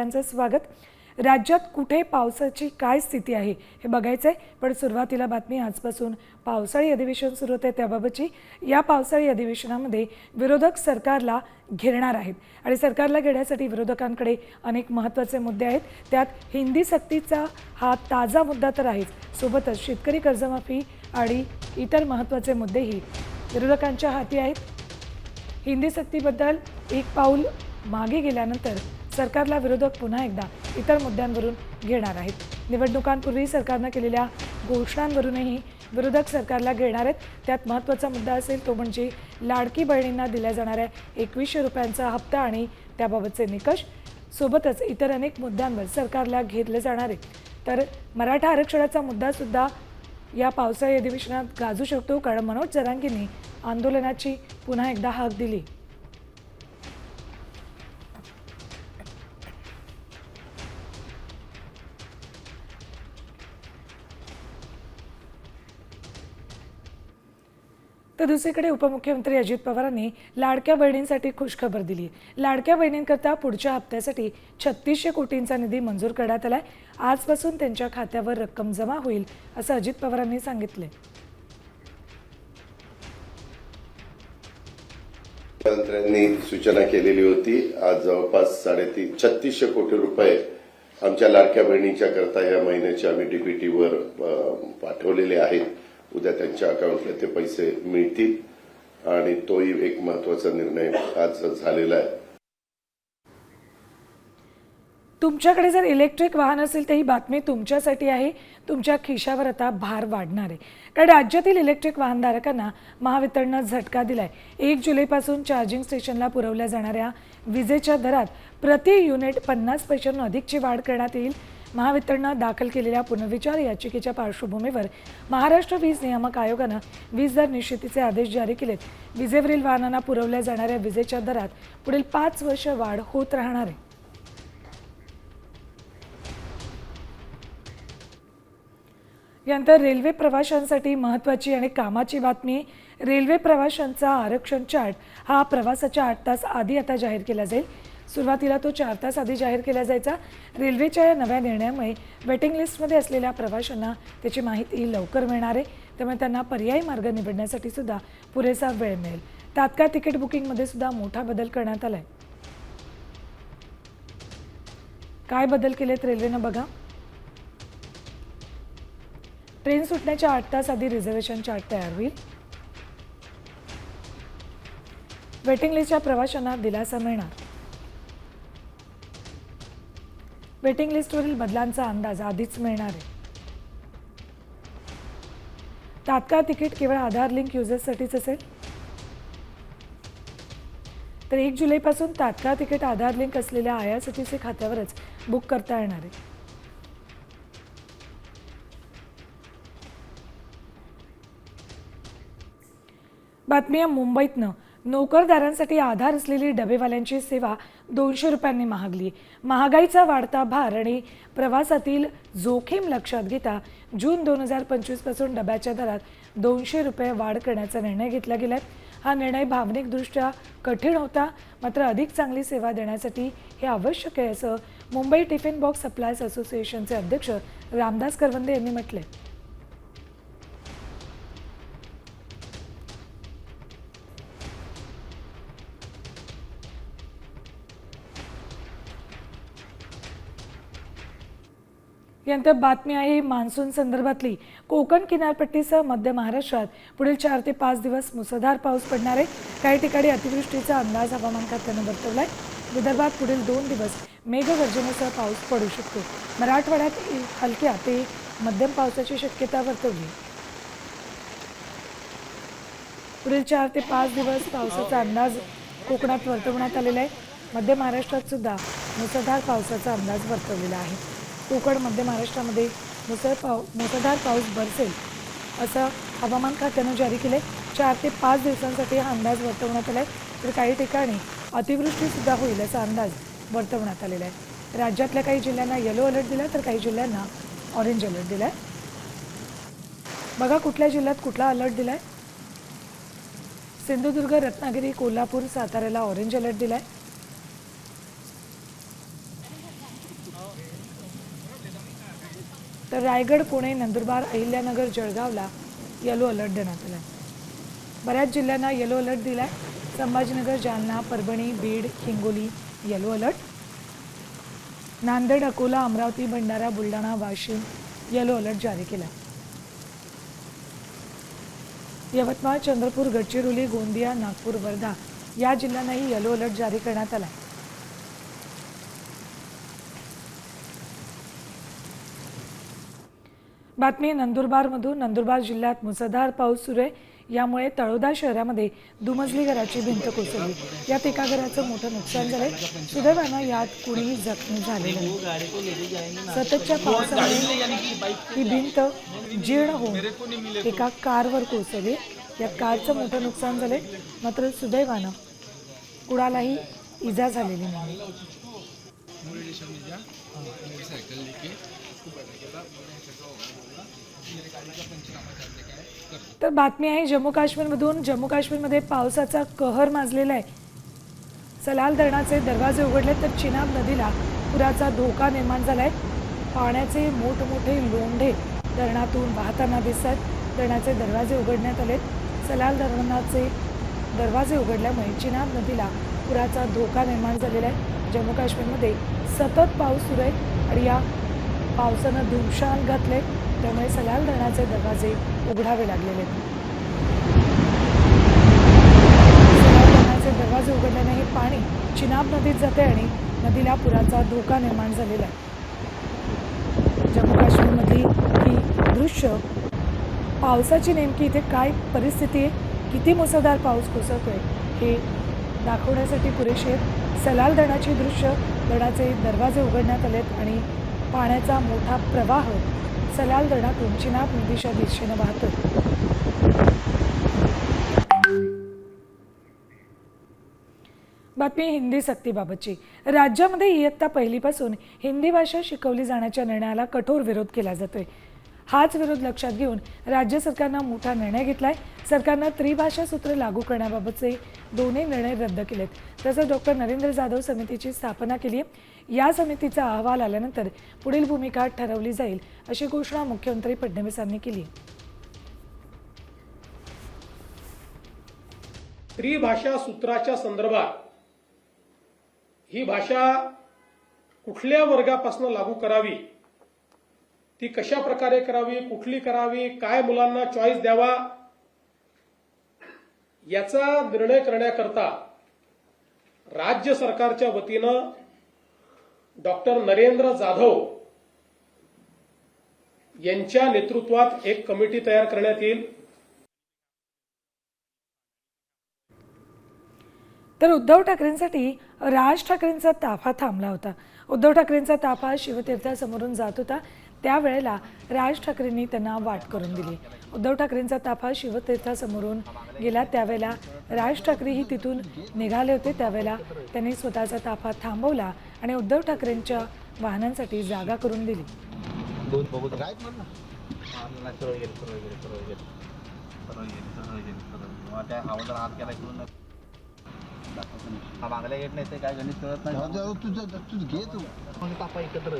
सगळ्यांचं स्वागत। राज्यात कुठे पावसाची काय स्थिती आहे हे बघायचंय, पण सुरुवातीला बातमी आजपासून पावसाळी अधिवेशन सुरू होते त्याबाबतची। या पावसाळी अधिवेशनामध्ये विरोधक सरकारला घेरणार आहेत आणि सरकारला घेण्यासाठी विरोधकांकडे अनेक महत्त्वाचे मुद्दे आहेत। त्यात हिंदी सक्तीचा हा ताजा मुद्दा तर आहेच, सोबतच शेतकरी कर्जमाफी आणि इतर महत्त्वाचे मुद्देही विरोधकांच्या हाती आहेत। हिंदी सक्तीबद्दल एक पाऊल मागे गेल्यानंतर सरकारला विरोधक पुन्हा एकदा इतर मुद्द्यांवरून घेणार आहेत। निवडणुकांपूर्वी सरकारने केलेल्या घोषणांवरूनही विरोधक सरकारला घेणार आहेत। त्यात महत्त्वाचा मुद्दा असेल तो म्हणजे लाडकी बहिणींना दिल्या जाणाऱ्या 2100 रुपयांचा हप्ता आणि त्याबाबतचे निकष, सोबतच इतर अनेक मुद्द्यांवर सरकारला घेरले जाणार आहे। तर मराठा आरक्षणाचा मुद्दा सुद्धा या पावसाळी अधिवेशनात गाजू शकतो, कारण मनोज जरांगेंनी आंदोलनाची पुन्हा एकदा हाक दिली। तर दुसरीकडे उपमुख्यमंत्री अजित पवारांनी लाडक्या बहिणींसाठी खुशखबर दिली। लाडक्या बहिणींकरता पुढच्या हप्त्यासाठी 3600 कोटींचा निधी मंजूर करण्यात आलाय। आजपासून त्यांच्या खात्यावर रक्कम जमा होईल असं अजित पवारांनी सांगितले। मंत्र्यांनी सूचना केलेली होती। आज जवळपास 3600 कोटी रुपये आमच्या लाडक्या बहिणींच्या करता या महिन्याचे आम्ही डीबीटीवर पाठवलेले आहेत। उद्या त्यांच्या अकाउंटला ते पैसे मिळतील आणि तोही एक महत्त्वाचा निर्णय आज झालेला आहे। तुमच्याकडे जर इलेक्ट्रिक वाहन असेल तर ही बातमी तुमच्यासाठी आहे। तुमच्या खिशावर आता भार वाढणार आहे, कारण राज्यातील इलेक्ट्रिक वाहनधारकांना महावितरणने झटका दिलाय। 1 जुलैपासून चार्जिंग स्टेशनला पुरवल्या जाणाऱ्या विजेच्या दरात प्रति युनिट 50 पैशांहून अधिकची वाढ करण्यात येईल। महावितरणने दाखल केलेल्या पुनर्विचार याचिकेच्या पार्श्वभूमीवर महाराष्ट्र वीज नियामक आयोगाने वीज दर निश्चितीचे आदेश जारी केलेत। विजेवरील वाहनांना पुरवल्या जाणाऱ्या विजेच्या दरात पुढील 5 वर्ष वाढ होत राहणार आहे। यानंतर रेल्वे प्रवाशांसाठी महत्त्वाची आणि कामाची बातमी। रेल्वे प्रवाशांचा आरक्षण चार्ट हा प्रवासाच्या 8 तास आधी आता जाहीर केला जाईल। सुरुवातीला तो 4 तास आधी जाहीर केला जायचा। रेल्वेच्या या नव्या निर्णयामुळे वेटिंग लिस्टमध्ये असलेल्या प्रवाशांना त्याची माहिती लवकर मिळणार आहे, त्यामुळे त्यांना पर्यायी मार्ग निवडण्यासाठी सुद्धा पुरेसा वेळ मिळेल। तात्काळ तिकीट बुकिंगमध्ये सुद्धा मोठा बदल करण्यात आलाय। काय बदल केलेत रेल्वेने बघा। ट्रेन सुटण्याच्या 8 तास आधी रिझर्वेशन चार्ट तयार होईल। वेटिंग लिस्टच्या प्रवाशांना दिलासा मिळणार। वेटिंग लिस्टवरील बदलांचा अंदाज आधीच मिळणार आहे। तात्काळ तिकीट केवळ आधार लिंक युजर्ससाठीच असेल। तर 1 जुलैपासून तात्काळ तिकीट आधार लिंक असलेल्या IRCTC खात्यावरच बुक करता येणार आहे। बातमी आहे मुंबईतनं। नोकरदारांसाठी आधार असलेली डबेवाल्यांची सेवा 200 रुपयांनी महागली। महागाईचा वाढता भार आणि प्रवासातील जोखीम लक्षात घेता जून 2025 पासून डब्याच्या दरात 200 रुपये वाढ करण्याचा निर्णय घेतला गेलाय। हा निर्णय भावनिकदृष्ट्या कठीण होता, मात्र अधिक चांगली सेवा देण्यासाठी हे आवश्यक आहे असं मुंबई टिफिन बॉक्स सप्लायर्स असोसिएशनचे अध्यक्ष रामदास करवंदे यांनी म्हटले। यानंतर बातमी आहे मान्सून संदर्भातली। कोकण किनारपट्टीसह मध्य महाराष्ट्रात पुढील 4 ते 5 दिवस मुसळधार पाऊस पडणार आहे। काही ठिकाणी अतिवृष्टीचा अंदाज हवामान खात्याने वर्तवलाय। विदर्भात पुढील 2 दिवस मेघगर्जनेसह पाऊस पडू शकतो। मराठवाड्यात हलक्या ते मध्यम पावसाची शक्यता वर्तवली। पुढील 4 ते 5 दिवस पावसाचा अंदाज कोकणात वर्तवण्यात आलेला आहे। मध्य महाराष्ट्रात सुद्धा मुसळधार पावसाचा अंदाज वर्तवलेला आहे। कोकण मध्य महाराष्ट्रामध्ये मुसळधार पाऊस बरसेल असं हवामान खात्याने जारी केले। 4 ते 5 दिवसांसाठी हा अंदाज वर्तवण्यात आलाय। तर काही ठिकाणी अतिवृष्टी सुद्धा होईल असा अंदाज वर्तवण्यात आलेला आहे। राज्यातल्या काही जिल्ह्यांना येलो अलर्ट दिला तर काही जिल्ह्यांना ऑरेंज अलर्ट दिलाय। बघा कुठल्या जिल्ह्यात कुठला अलर्ट दिलाय। सिंधुदुर्ग, रत्नागिरी, कोल्हापूर, साताऱ्याला ऑरेंज अलर्ट दिलाय। तर रायगड, पुणे, नंदुरबार, अहिल्यानगर, जळगावला येलो अलर्ट देण्यात आला. बऱ्याच जिल्ह्यांना येलो अलर्ट दिलाय. Sambhajinagar, Jalna, Parbhani, Beed, Hingoli yellow alert. Nanded, Akola, Amravati, Bhandara, Buldhana, Washim yellow alert जारी केला. यवतमाळ, चंद्रपूर, गडचिरोली, गोंदिया, नागपूर, वर्धा या जिल्ह्यांनाही येलो अलर्ट जारी करण्यात आला. बातमी नंदुरबारमधून. नंदुरबार जिल्ह्यात मुसळधार पाऊस सुरू आहे. यामुळे तळोदा शहरामध्ये दुमजली घराची भिंत कोसळली. यात एका घराचं मोठं नुकसान झालंय. सुदैवानं यात कुणीही जखमी झालेलं नाही. सततच्या पावसामुळे ही भिंत जीर्ण होऊन एका कारवर कोसळली. या कारचं मोठं नुकसान झालंय, मात्र सुदैवानं कुणालाही इजा झालेली नाही. तर बातमी आहे जम्मू काश्मीरमधून. जम्मू काश्मीरमध्ये पावसाचा कहर माजलेला आहे. सलाल धरणाचे दरवाजे उघडले तर चिनाब नदीला पुराचा धोका निर्माण झालाय. पाण्याचे मोठमोठे लोंढे धरणातून वाहताना दिसतात. धरणाचे दरवाजे उघडण्यात आले. सलाल धरणाचे दरवाजे उघडल्यामुळे चिनाब नदीला पुराचा धोका निर्माण झालेला आहे. जम्मू काश्मीरमध्ये सतत पाऊस सुरू आहे आणि या पावसानं धुमशान घातले. त्यामुळे सलाल धरणाचे दरवाजे उघडावे लागलेले आहेत. सलाल धरणाचे दरवाजे उघडल्याने हे पाणी चिनाब नदीत जाते आणि नदीला पुराचा धोका निर्माण झालेला आहे. जम्मू काश्मीरमधली ही दृश्य पावसाची नेमकी इथे काय परिस्थिती आहे, किती मुसळधार पाऊस कोसळतोय हे दाखवण्यासाठी पुरेशी आहेत. सलाल धरणाची दृश्य, धरणाचे दरवाजे उघडण्यात आलेत आणि पाण्याचा मोठा प्रवाह सलाल धरणातून चिनाब नदीच्या दिशेनं वाहतोय. बातमी हिंदी सक्तीबाबतची. राज्यामध्ये इयत्ता पहिलीपासून हिंदी भाषा शिकवली जाण्याच्या निर्णयाला कठोर विरोध केला जातोय. हाच विरोध लक्षात घेऊन राज्य सरकारनं मोठा निर्णय घेतलाय. सरकारनं त्रिभाषा सूत्र लागू करण्याबाबतचे दोन्ही निर्णय रद्द केलेत. तसंच डॉक्टर नरेंद्र जाधव समितीची स्थापना केली आहे. या समितीचा अहवाल आल्यानंतर पुढील भूमिका ठरवली जाईल अशी घोषणा मुख्यमंत्री फडणवीसांनी केली. त्रिभाषा सूत्राच्या संदर्भात ही भाषा कुठल्या वर्गापासून लागू करावी, ती कशा प्रकारे करावी, कुठली करावी, काय मुलांना चॉईस द्यावा, याचा निर्णय करण्याकरता राज्य सरकारच्या वतीनं डॉक्टर नरेंद्र जाधव यांच्या नेतृत्वात एक कमिटी तयार करण्यात येईल. तर उद्धव ठाकरेंसाठी राज ठाकरेंचा ताफा थांबला होता. उद्धव ठाकरेंचा ताफा शिवतीर्थासमोरून जात होता. त्यावेळेला राज ठाकरेंनी त्यांना वाट करून दिली. उद्धव ठाकरेंचा ताफा शिवतीर्थासमोरून गेला. त्यावेळेला राज ठाकरेही तिथून निघाले होते. त्यावेळेला त्यांनी स्वतःचा ताफा थांबवला आणि उद्धव ठाकरेंच्या वाहनांसाठी जागा करून दिली. मागल्या येत नाही ते काय गणित कळत नाही. तुझं घे तू तापा एकत्र.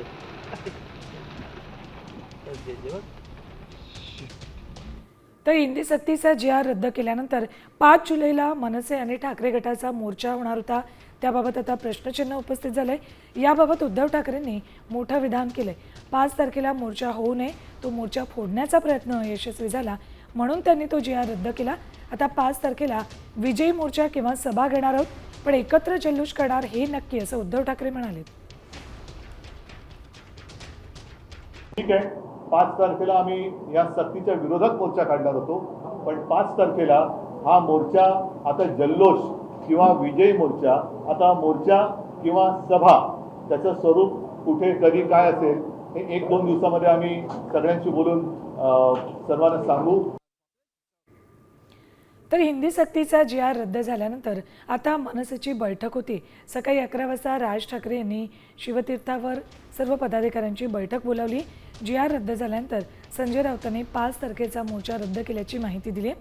तर हिंदी सक्तीचा जी.आर. रद्द केल्यानंतर 5 जुलैला मनसे आणि ठाकरे गटाचा मोर्चा होणार होता. त्याबाबत आता प्रश्नचिन्ह उपस्थित झालंय. याबाबत उद्धव ठाकरेंनी मोठं विधान केलंय. 5 तारखेला मोर्चा होऊ नये, तो मोर्चा फोडण्याचा प्रयत्न यशस्वी झाला म्हणून त्यांनी तो जी.आर. रद्द केला. आता 5 तारखेला विजयी मोर्चा किंवा सभा घेणार आहोत, पण एकत्र जल्लोष करणार हे नक्की, असं उद्धव ठाकरे म्हणाले. ठीक आहे, 5 तारखेला आम्ही या सक्तीच्या विरोधात मोर्चा काढणार होतो, पण 5 तारखेला हा मोर्चा आता जल्लोष किंवा विजयी मोर्चा, आता मोर्चा किंवा सभा, त्याचं स्वरूप कुठे कधी काय असेल हे 1-2 दिवसामध्ये आम्ही सगळ्यांशी बोलून सर्वांना सांगू. तर हिंदी सक्तीचा जी.आर. रद्द झाल्यानंतर आता मनसेची बैठक होती. सकाळी 11 वाजता राज ठाकरे यांनी शिवतीर्थावर सर्व पदाधिकाऱ्यांची बैठक बोलावली. जी.आर. रद्द झाल्यानंतर संजय राऊतांनी 5 तारखेचा मोर्चा रद्द केल्याची माहिती दिली.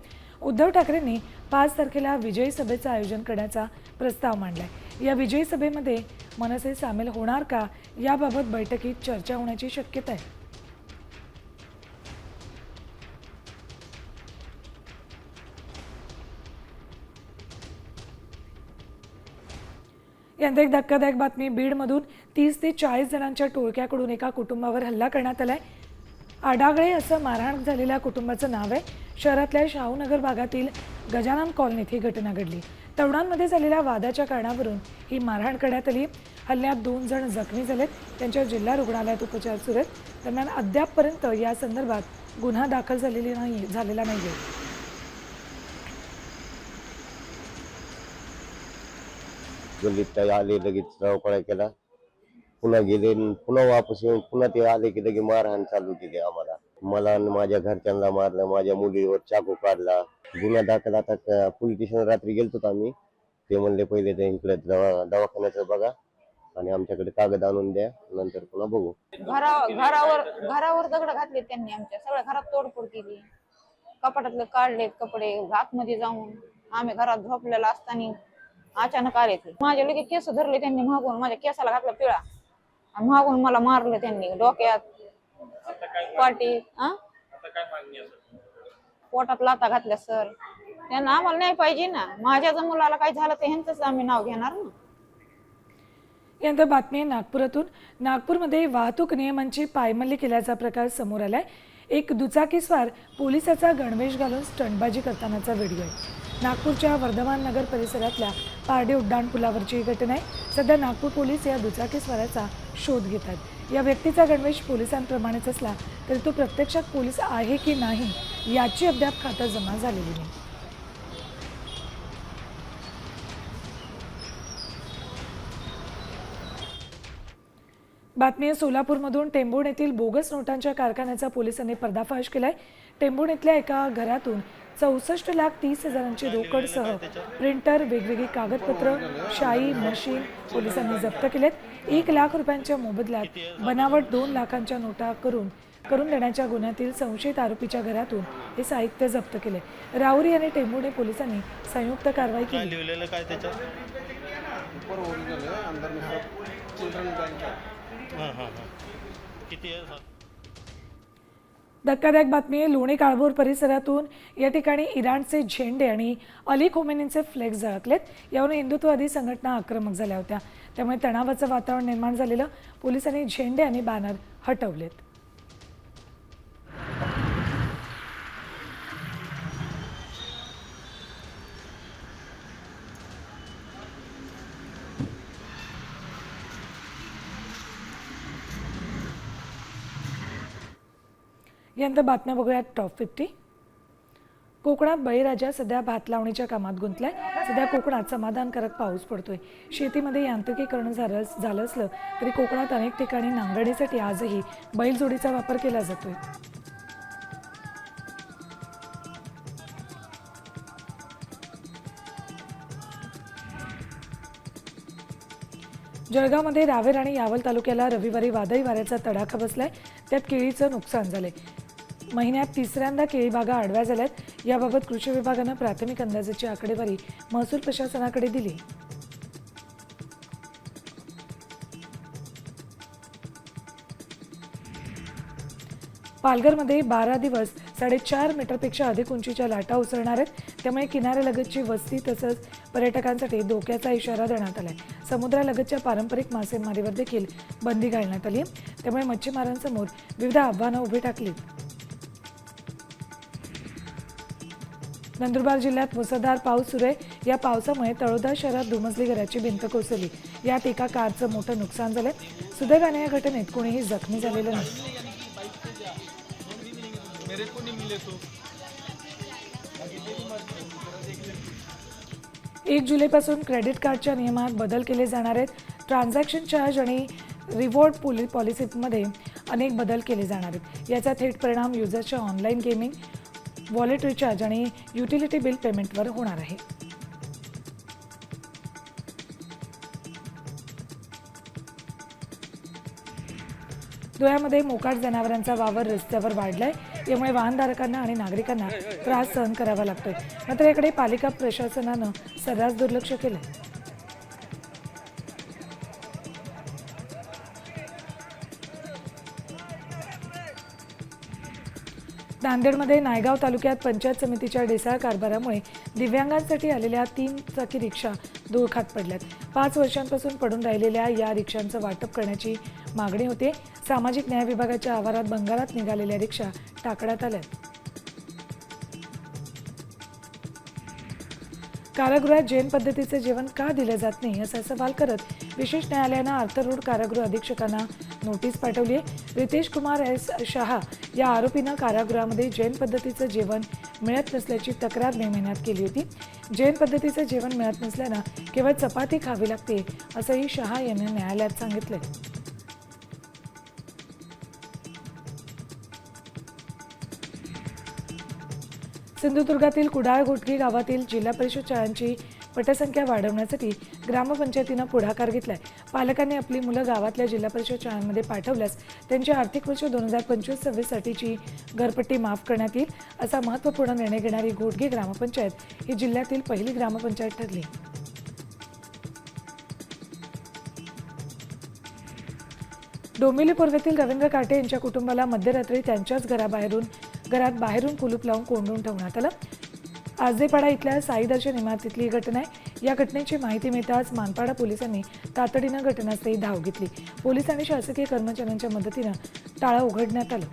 उद्धव ठाकरेंनी 5 तारखेला विजयी सभेचं आयोजन करण्याचा प्रस्ताव मांडलाय. या विजयी सभेमध्ये मनसे सामील होणार का, याबाबत बैठकीत चर्चा होण्याची शक्यता आहे. यानंतर एक धक्कादायक बातमी. बीडमधून 30 ते 40 जणांच्या टोळक्याकडून एका कुटुंबावर हल्ला करण्यात आलाय. आडागळे असं मारहाण झालेल्या कुटुंबाचं नाव आहे. शहरातल्या शाहूनगर भागातील गजानन कॉलनीत ही घटना घडली. तरुणांमध्ये झालेल्या वादाच्या कारणावरून ही मारहाण करण्यात आली. हल्ल्यात 2 जण जखमी झालेत. त्यांच्या जिल्हा रुग्णालयात उपचार सुरू आहेत. दरम्यान अद्यापपर्यंत या संदर्भात गुन्हा दाखल झालेला नाहीये. गल्लीत आले, लगेच चौकळा केला, पुन्हा गेले, पुन्हा वापस येऊन पुन्हा ते आले की लगे मारहाण चालू केली आम्हाला. मला आणि माझ्या घरच्यांना मारलं, माझ्या मुलीवर चाकू काढला. गुन्हा दाखल आता पोलीस स्टेशन रात्री गेलतो आम्ही. ते म्हणले पहिले ते इकडे दवाखान्याचं बघा आणि आमच्याकडे कागद आणून द्या, नंतर पुन्हा बघू. घरावर दगड घातले त्यांनी. आमच्या सगळ्या घरात तोडफोड केली. कपाटातले काढले कपडे आतमध्ये जाऊन. आम्ही घरात झोपलेला असताना अचानक आले ते. माझे लगेच केस धरले त्यांनी मागून. माझ्या केसाला घातला पिळा आणि मागून मला मारलं त्यांनी डोक्यात, पाठी, पोटात लाथा घातल्या. सर त्यांना आम्हाला नाही पाहिजे ना. माझ्या जर मुलाला काही झालं तर ह्यांचंच आम्ही नाव घेणार ना. यानंतर बातमी आहे नागपुरातून. नागपूरमध्ये वाहतूक नियमांची पायमल्ली केल्याचा प्रकार समोर आलाय. एक दुचाकीस्वार पोलिसाचा गणवेश घालून स्टंटबाजी करतानाचा व्हिडिओ आहे. नागपूरच्या वर्धमान नगर परिसरातल्या पारडी उड्डाण पुलावरची ही घटना आहे. सध्या नागपूर पोलीस या दुचाकीस्वाराचा शोध घेतात. या व्यक्तीचा गणवेश पोलिसांप्रमाणेच असला तरी तो प्रत्यक्षात पोलीस आहे की नाही याची अद्याप खातरजमा झालेली नाही. बातमी आहे सोलापूरमधून. टेंभुर्णी येथील बोगस नोटांच्या कारखान्याचा पोलिसांनी पर्दाफाश केलाय. टेंभुर्णी इथल्या एका घरातून 64,30,000ची रोकडसह प्रिंटर, वेगवेगळी कागदपत्र, शाई, मशीन पोलिसांनी जप्त केलेत. 1 लाख रुपयांच्या मोबदल्यात बनावट 2 लाखांच्या नोटा करून देण्याच्या गुन्ह्यातील संशयित आरोपीच्या घरातून हे साहित्य जप्त केले. राऊरी आणि टेंभुर्णी पोलिसांनी संयुक्त कारवाई केली. धक्कादायक बातमी आहे. लोणी काळभोर परिसरातून या ठिकाणी इराणचे झेंडे आणि अली खोमेनींचे फ्लेक्स झळकलेत. यावरून हिंदुत्ववादी संघटना आक्रमक झाल्या होत्या. त्यामुळे तणावाचं वातावरण निर्माण झालेलं. पोलिसांनी झेंडे आणि बॅनर हटवलेत. यानंतर बातम्या बघूयात टॉप 50. कोकणात बळीराजा सध्या भात लावणीच्या कामात गुंतलाय. सध्या कोकणात समाधानकारक पाऊस पडतोय. शेतीमध्ये यांत्रिकीकरण झालं असलं तरी कोकणात अनेक ठिकाणी नांगरणीसाठी आजही बैलजोडीचा वापर केला जातोय. जळगावमध्ये रावेर आणि यावल तालुक्याला रविवारी वादळी वाऱ्याचा तडाखा बसलाय. त्यात केळीचं नुकसान झालंय. महिन्यात 3ऱ्यांदा केळी बागा आडव्या झाल्यात. याबाबत कृषी विभागानं प्राथमिक अंदाजाची आकडेवारी महसूल प्रशासनाकडे दिली. पालघरमध्ये 12 दिवस 4.5 मीटरपेक्षा अधिक उंचीच्या लाटा उसळणार आहेत. त्यामुळे किनाऱ्यालगतची वस्ती तसंच पर्यटकांसाठी धोक्याचा इशारा देण्यात आलाय. समुद्रालगतच्या पारंपरिक मासेमारीवर देखील बंदी घालण्यात आली आहे. त्यामुळे मच्छीमारांसमोर विविध आव्हानं उभी टाकली. नंदुरबार जिल्ह्यात मुसळधार पाऊस सुरू आहे. या पावसामुळे तळोदा शहरात दुमजली घराची भिंत कोसळली. यात एका कारचं मोठं नुकसान झालंय. सुदैवाने या घटनेत कोणीही जखमी झालेलं नाही. 1 जुलैपासून क्रेडिट कार्डच्या नियमात बदल केले जाणार आहेत. ट्रान्झॅक्शन चार्ज आणि रिवॉर्ड पॉलिसीमध्ये अनेक बदल केले जाणार आहेत. याचा थेट परिणाम युजर्सच्या ऑनलाईन गेमिंग, वॉलेट रिचार्ज आणि युटिलिटी बिल पेमेंटवर होणार आहे. धुळ्यामध्ये मोकाट जनावरांचा वावर रस्त्यावर वाढलाय. यामुळे वाहनधारकांना आणि नागरिकांना त्रास सहन करावा लागतोय. मात्र याकडे पालिका प्रशासनानं सर्रास दुर्लक्ष केलंय. नांदेडमध्ये नायगाव तालुक्यात पंचायत समितीच्या ढेसाळ कारभारामुळे दिव्यांगांसाठी आलेल्या 3 चाकी रिक्षा धूळ खात पडल्यात. 5 वर्षांपासून पडून राहिलेल्या या रिक्षांचं वाटप करण्याची मागणी होते. सामाजिक न्याय विभागाच्या आवारात भंगारात निघालेल्या रिक्षा टाकण्यात आल्या. कारागृहात जैन पद्धतीचे जेवण का दिलं जात नाही असा सवाल करत विशेष न्यायालयानं आर्थर कारागृह अधीक्षकांना नोटीस पाठवली आहे. रितेश कुमार एस शहा या आरोपीनं कारागृहामध्ये जैन पद्धतीचं जेवण मिळत नसल्याची तक्रार मे महिन्यात केली होती. जैन पद्धतीचं जेवण मिळत नसल्यानं केवळ चपाती खावी लागते असंही शहा यांनी न्यायालयात सांगितलं. सिंधुदुर्गातील कुडाळ घोटगी गावातील जिल्हा परिषद शाळांची पटसंख्या वाढवण्यासाठी ग्रामपंचायतीनं पुढाकार घेतलाय. पालकांनी आपली मुलं गावातल्या जिल्हा परिषद शाळांमध्ये पाठवल्यास त्यांची आर्थिक वर्ष 2025-26 साठीची घरपट्टी माफ करण्यात येईल असा महत्त्वपूर्ण निर्णय घेणारी घोटगी ग्रामपंचायत ही जिल्ह्यातील पहिली ग्रामपंचायत ठरली. डोंबिवली पूर्वेतील रवींद्र काटे यांच्या कुटुंबाला मध्यरात्री त्यांच्याच घरात बाहेरून कुलूप लावून कोंडून ठेवण्यात आलं. आजदेपाडा इथल्या साई दर्शन इमारतीतली ही घटना आहे. या घटनेची माहिती मिळताच मानपाडा पोलिसांनी तातडीनं घटनास्थळी धाव घेतली. पोलीस आणि शासकीय कर्मचाऱ्यांच्या मदतीनं टाळं उघडण्यात आलं.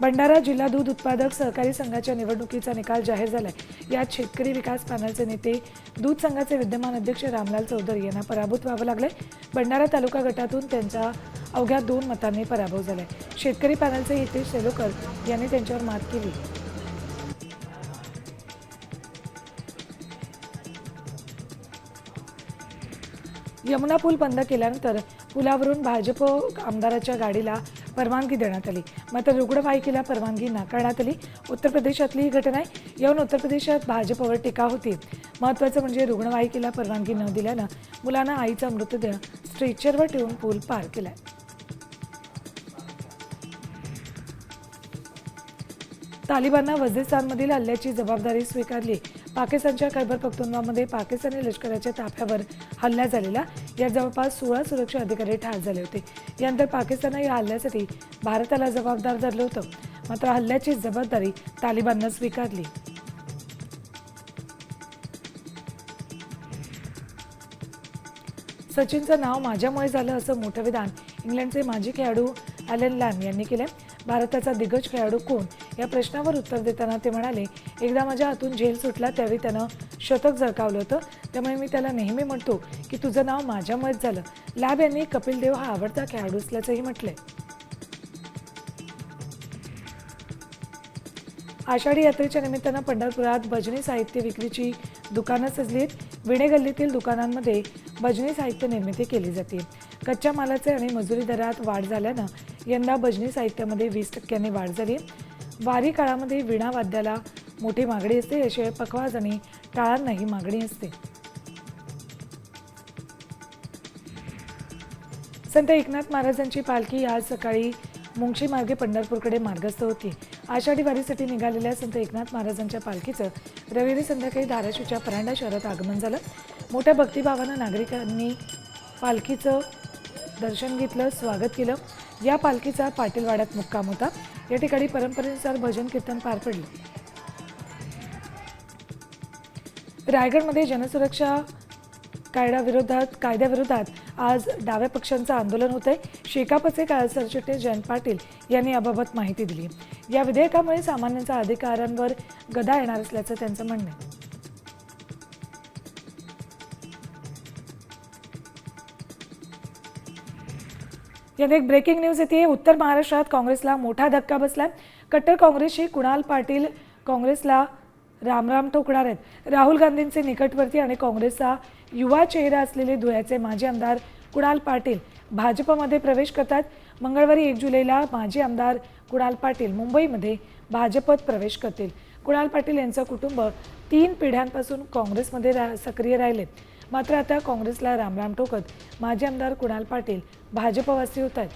भंडारा जिल्हा दूध उत्पादक सहकारी संघाच्या निवडणुकीचा निकाल जाहीर झालाय. यात शेतकरी विकास पॅनलचे नेते दूध संघाचे विद्यमान अध्यक्ष रामलाल चौधरी यांना पराभूत व्हावं लागलंय. भंडारा तालुका गटातून त्यांचा अवघ्या 2 मतांनी पराभव झालाय. शेतकरी पॅनलचे हितेश सेलोकर यांनी त्यांच्यावर मात केली. यमुना पूल बंद केल्यानंतर पुलावरून भाजप आमदाराच्या गाडीला परवानगी देण्यात आली. मात्र रुग्णवाहिकेला परवानगी नाकारण्यात आली. उत्तर प्रदेशातली ही घटना आहे. यावरून उत्तर प्रदेशात भाजपवर टीका होती. महत्त्वाचं म्हणजे रुग्णवाहिकेला परवानगी न दिल्यानं मुलानं आईचा मृतदेह स्ट्रेचरवर ठेवून पूल पार केलाय. तालिबाननं वझिरिस्तानमधील हल्ल्याची जबाबदारी स्वीकारली. पाकिस्तानच्या खैबर पख्तूनख्वामध्ये पाकिस्तानी लष्कराच्या ताफ्यावर हल्ला झालेला. यात जवळपास 16 सुरक्षा अधिकारी ठार झाले होते. यानंतर पाकिस्ताननं या हल्ल्यासाठी भारताला जबाबदार धरलं होतं. मात्र हल्ल्याची जबाबदारी तालिबाननं स्वीकारली. सचिनचं नाव माझ्यामुळे झालं असं मोठं विधान इंग्लंडचे माजी खेळाडू ॲलन लॅम यांनी केलं. भारताचा दिग्गज खेळाडू कोण या प्रश्नावर उत्तर देताना ते म्हणाले, एकदा माझ्या हातून झेल सुटला त्यावेळी त्यानं शतक झळकावलं होतं. त्यामुळे मी त्याला नेहमी म्हणतो की तुझं नाव माझ्यामुळेच झालं. लॅब यांनी कपिल देव हा आवडता खेळाडू असल्याचंही म्हटलंय. आषाढी यात्रेच्या निमित्तानं पंढरपुरात भजनी साहित्य विक्रीची दुकानं सजली आहेत. विणे गल्लीतील दुकानांमध्ये भजनी साहित्य निर्मिती केली जाते. कच्च्या मालाचे आणि मजुरी दरात वाढ झाल्यानं यंदा भजनी साहित्यामध्ये 20% वाढ झाली. वारी काळामध्ये वीणा वाद्याला मोठी मागणी असते. याशिवाय पखवाज आणि टाळांनाही मागणी असते. संत एकनाथ महाराजांची पालखी आज सकाळी मुंगशी मार्गे पंढरपूरकडे मार्गस्थ होती. आषाढी वारीसाठी निघालेल्या संत एकनाथ महाराजांच्या पालखीचं रविवारी संध्याकाळी धाराशिवच्या परांडा शहरात आगमन झालं. मोठ्या भक्तिभावानं नागरिकांनी पालखीचं दर्शन घेतलं, स्वागत केलं. या पालखीचा पाटीलवाड्यात मुक्काम होता. या ठिकाणी परंपरेनुसार भजन कीर्तन पार पडले. रायगडमध्ये जनसुरक्षा कायद्याविरोधात आज डाव्या पक्षांचं आंदोलन होत आहे. शेकापचे सरचिटणीस जयंत पाटील यांनी याबाबत माहिती दिली. या विधेयकामुळे सामान्यांच्या अधिकारांवर गदा येणार असल्याचं त्यांचं म्हणणं आहे. यात एक ब्रेकिंग न्यूज येते. उत्तर महाराष्ट्रात काँग्रेसला मोठा धक्का बसलाय. कट्टर काँग्रेसची कुणाल पाटील काँग्रेसला रामराम ठोकणार आहेत. राहुल गांधींचे निकटवर्ती आणि काँग्रेसचा युवा चेहरा असलेले धुळ्याचे माजी आमदार कुणाल पाटील भाजपमध्ये प्रवेश करतात. मंगळवारी 1 जुलैला माजी आमदार कुणाल पाटील मुंबईमध्ये भाजपत प्रवेश करतील. कुणाल पाटील यांचं कुटुंब 3 पिढ्यांपासून काँग्रेसमध्ये सक्रिय राहिले. मात्र आता काँग्रेसला रामराम ठोकत माजी आमदार कुणाल पाटील भाजपवासी होत आहेत.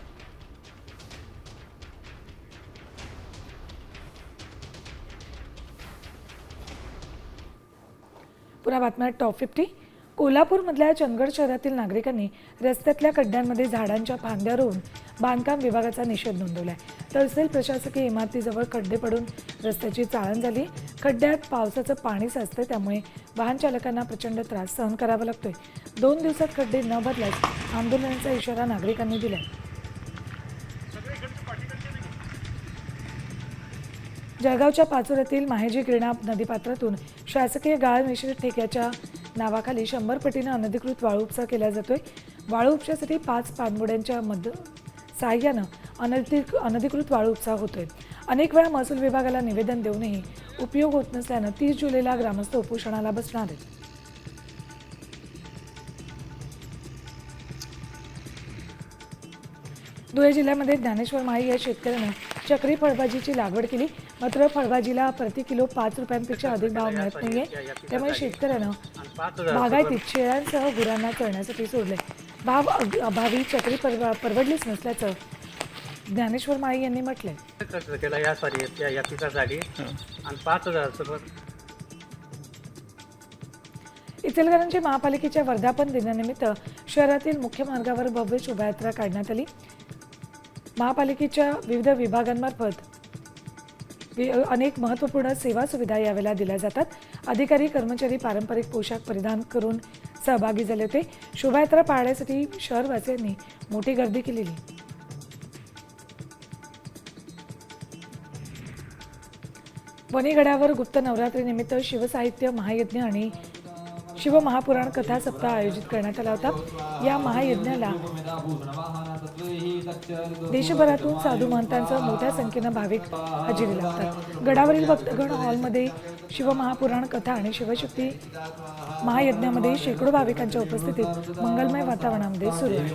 पुन्हा बातम्या टॉप 50. कोल्हापूरमधल्या चंदगड शहरातील नागरिकांनी रस्त्यातल्या खड्ड्यांमध्ये झाडांच्या फांद्या रोवून बांधकाम विभागाचा निषेध नोंदवलाय. तहसील प्रशासकीय इमारतीजवळ खड्डे पडून रस्त्याची चाळण झाली. खड्ड्यात पावसाचं पाणी साचतं, त्यामुळे वाहन चालकांना प्रचंड त्रास सहन करावा लागतोय. 2 दिवसात खड्डे न भरल्यास आंदोलनाचा इशारा नागरिकांनी दिलाय. जळगावच्या पाचोऱ्यातील माहेजी गिरणा नदीपात्रातून शासकीय गाळ मिश्रित ठेक्याच्या नावाखाली 100 पटीनं अनधिकृत वाळू उपसा केला जातोय. वाळू उपशासाठी 5 पाणबुड्यांच्या साहाय्यानं अनधिकृत वाळू उपसा होतोय. अनेक वेळा महसूल विभागाला निवेदन देऊनही उपयोग होत नसल्यानं 30 जुलैला ग्रामस्थ उपोषणाला बसणार आहेत. धुळे जिल्ह्यामध्ये ज्ञानेश्वर माळी या शेतकऱ्यानं चक्री फळभाजीची लागवड केली. मात्र फळभाजीला प्रति किलो 5 रुपयांपेक्षा अधिक भाव मिळत नाहीये. त्यामुळे शेतकऱ्यानं बागायतीत शेळ्यांसह गुरांना चरण्यासाठी सोडले. भाव अभावी चक्री परवडलीच नसल्याचं ज्ञानेश्वर माळी यांनी म्हटलंय. खर्च केला या पिकासाठी आणि 5,000 सुरुवात. इचलकरंजी महापालिकेच्या वर्धापन दिनानिमित्त शहरातील मुख्य मार्गावर भव्य शोभायात्रा काढण्यात आली. महापालिकेच्या विविध विभागांमार्फत अनेक महत्त्वपूर्ण सेवा सुविधा यावेळेला दिल्या जातात. अधिकारी कर्मचारी पारंपरिक पोशाख परिधान करून सहभागी झाले होते. शोभायात्रा पाहण्यासाठी शहरवासियांनी मोठी गर्दी केलेली. वणीगडावर गुप्त नवरात्रीनिमित्त शिवसाहित्य महायज्ञ आणि शिवमहापुराण कथा सप्ताह आयोजित करण्यात आला होता. या महायज्ञाला देशभरातून साधू महंतांसह मोठ्या संख्येनं भाविक हजेरी लावतात. गडावरील भक्तगण हॉलमध्ये शिवमहापुराण कथा आणि शिवशक्ती महायज्ञामध्ये शेकडो भाविकांच्या उपस्थितीत मंगलमय वातावरणामध्ये सुरू आहे.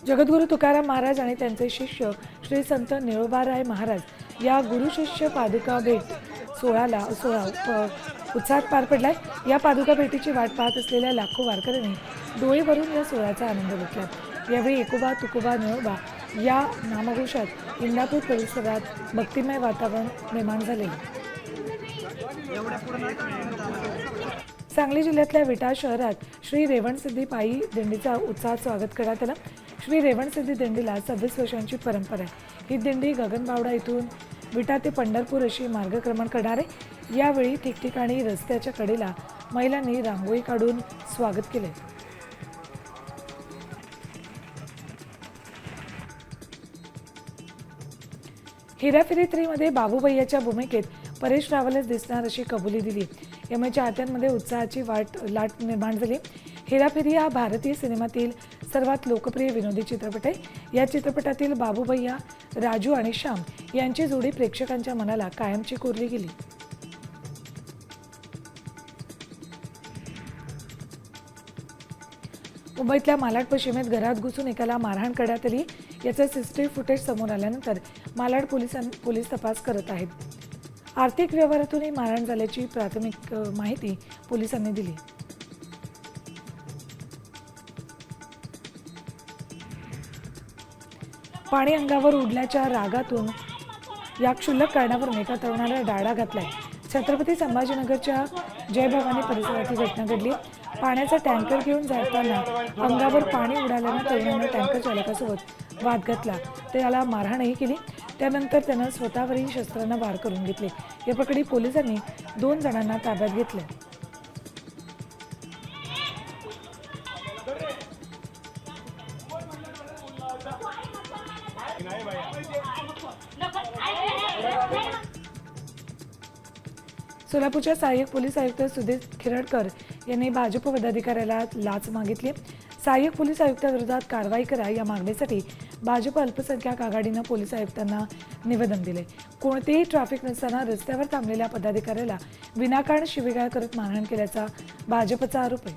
जगद्गुरू तुकाराम महाराज आणि त्यांचे शिष्य श्री संत निळोबाराय महाराज या गुरुशिष्य पादुका भेट सोहळा उत्साहात पार पडलाय. या पादुका भेटीची वाट पाहत असलेल्या लाखो वारकऱ्यांनी डोळे भरून या सोहळ्याचा आनंद घेतला. यावेळी एकोबा तुकोबा निळोबा या नामघोषात इंदापूर परिसरात भक्तिमय वातावरण निर्माण झाले. सांगली जिल्ह्यातल्या विटा शहरात श्री रेवणसिद्धी पायी दिंडीचा उत्साहात स्वागत करण्यात आलं. श्री रेवणसिद्धी दिंडीला 26 वर्षांची परंपरा आहे. ही दिंडी गगनबावडा इथून विटा ते पंढरपूर अशी मार्गक्रमण करणार आहे. यावेळी ठिकठिकाणी रस्त्याच्या कडेला महिलांनी रांगोळी काढून स्वागत केले. हेराफेरी 3 मध्ये बाबूभैयाच्या भूमिकेत परेश रावलच दिसणार अशी कबुली दिली. यामुळे चाहत्यांमध्ये उत्साहाची लाट निर्माण झाली. हेराफेरी हा भारतीय सिनेमातील सर्वात लोकप्रिय विनोदी चित्रपट आहे. या चित्रपटातील बाबूभैया, राजू आणि श्याम यांची जोडी प्रेक्षकांच्या मनाला कायमची कोरली गेली. मुंबईतल्या मालाड पश्चिमेत घरात घुसून एकाला मारहाण करण्यात आली. याचं सीसीटीव्ही फुटेज समोर आल्यानंतर मालाड पोलीस तपास करत आहेत. आर्थिक व्यवहारातून ही मारहाण झाल्याची प्राथमिक माहिती पोलिसांनी दिली. पाणी अंगावर उडल्याच्या रागातून या क्षुल्लक कारणावरून एका तरुणाला डाळा घातलाय. छत्रपती संभाजीनगरच्या जय भवानी परिसरात ही घटना घडली. पाण्याचा टँकर घेऊन जाताना अंगावर पाणी उडाल्यानं तरुणाने टँकर चालकासोबत वाद घातला. त्याला मारहाणही केली. त्यानंतर त्यानं स्वतःवरही शस्त्रांना वार करून घेतले. या प्रकरणी पोलिसांनी 2 जणांना ताब्यात घेतले. सोलापूरच्या सहाय्यक पोलीस आयुक्त सुधीर खिरडकर यांनी भाजप पदाधिकाऱ्याला लाच मागितली. सहाय्यक पोलीस आयुक्ताविरोधात कारवाई करा या मागणीसाठी भाजप अल्पसंख्याक आघाडीनं पोलीस आयुक्तांना निवेदन दिले. कोणतेही ट्रॅफिक नसताना रस्त्यावर थांबलेल्या पदाधिकाऱ्याला विनाकारण शिवीगाळ करत मारहाण केल्याचा भाजपचा आरोप आहे.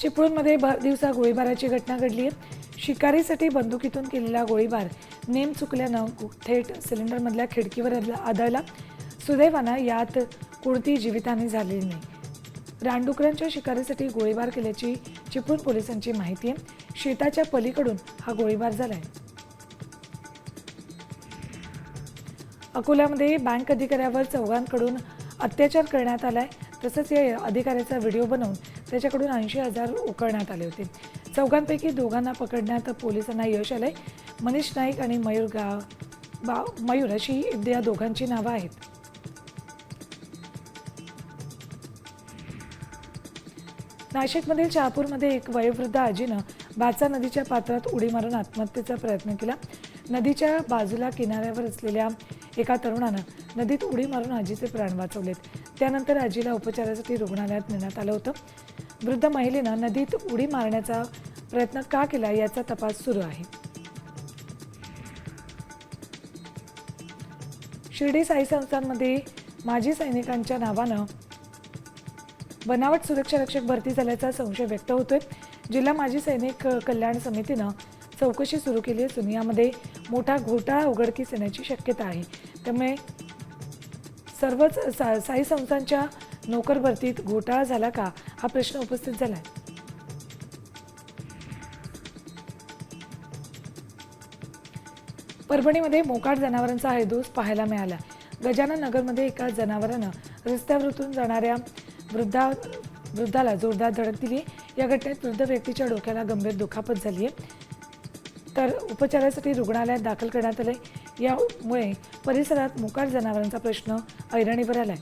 चिपळूणमध्ये दिवसा गोळीबाराची घटना घडली आहे. शिकारीसाठी बंदुकीतून केलेला गोळीबार नेम चुकल्यानं थेट सिलेंडरमधल्या खिडकीवर आदळला. सुदैवानं यात कोणतीही जीवितहानी झालेली नाही. रानडुकरांच्या शिकारीसाठी गोळीबार केल्याची चिपळूण पोलिसांची माहिती आहे. शेताच्या पलीकडून हा गोळीबार झालाय. अकोल्यामध्ये बँक अधिकाऱ्यावर चौघांकडून अत्याचार करण्यात आलाय. तसंच या अधिकाऱ्याचा व्हिडिओ बनवून त्याच्याकडून 80,000 उकळण्यात आले होते. चौघांपैकी दोघांना पकडण्यात पोलिसांना यश आलंय. मनीष नाईक आणि मयूर अशी या दोघांची नावं आहेत. नाशिकमधील शहापूरमध्ये एक वयोवृद्ध आजीनं भाचा नदीच्या पात्रात उडी मारून आत्महत्येचा प्रयत्न केला. नदीच्या बाजूला किनाऱ्यावर असलेल्या एका तरुणानं नदीत उडी मारून आजीचे प्राण वाचवलेत. त्यानंतर आजीला उपचारासाठी रुग्णालयात नेण्यात आलं होतं. वृद्ध महिलेनं नदीत उडी मारण्याचा प्रयत्न का केला याचा तपास सुरू आहे. शिर्डी साई संस्थांमध्ये माजी सैनिकांच्या नावानं बनावट सुरक्षा रक्षक भरती झाल्याचा संशय व्यक्त होतोय. जिल्हा माजी सैनिक कल्याण समितीनं चौकशी सुरू केली असून यामध्ये मोठा घोटाळा उघडकीस येण्याची शक्यता आहे. त्यामुळे सर्वच साई संस्थांच्या नोकर भरतीत घोटाळा झाला का हा प्रश्न उपस्थित झाला आहे. परभणीमध्ये मोकाट जनावरांचा हैदोस पाहायला मिळाला. गजानन नगरमध्ये एका जनावरानं रस्त्यावरून जाणाऱ्या वृद्धाला जोरदार धडक दिली. या घटनेत वृद्ध व्यक्तीच्या डोक्याला गंभीर दुखापत झाली आहे, तर उपचारासाठी रुग्णालयात दाखल करण्यात आले. यामुळे परिसरात मोकाट जनावरांचा प्रश्न ऐरणीवर आलाय.